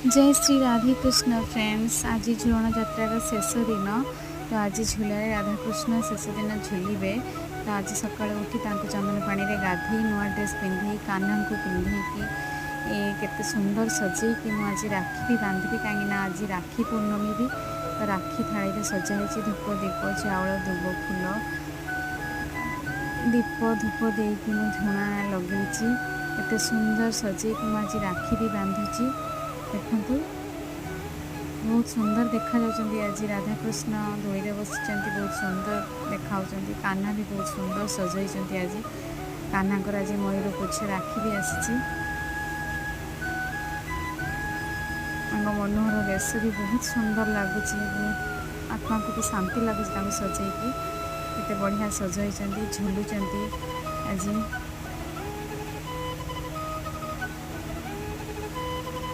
जय श्री राधे कृष्ण फ्रेंड्स। आज झुलण यात्रा शेष दिन। तो आज झूला राधाकृष्ण शेष दिन झुलिबे। तो आज सका उठी चंदन पानी रे गाधे नुआ ड्रेस पिंधि कान्हा को पिंधिकी केते सुंदर सजेकी मुझे राखी भी बांधि कहीं आज राखी पूर्णमी भी। तो राखी थाली सजाई धूप दीप चाउल दुब फूल दीप धूप देकी झुणा लगे केते सुंदर सजेकी मुझे राखी भी बांधुची। देखु बहुत सुंदर देखा जाउछंती आज राधाकृष्ण दोई बसी बहुत सुंदर देखा कान्हा भी बहुत सुंदर सजाई आज कान्हा आज मयूर पुछ राखी भी आसी मनोहर बेश भी बहुत सुंदर लगुच आत्मा को भी शांति लगुच सजाई केते बढ़िया सजाई झुलुचंती आज।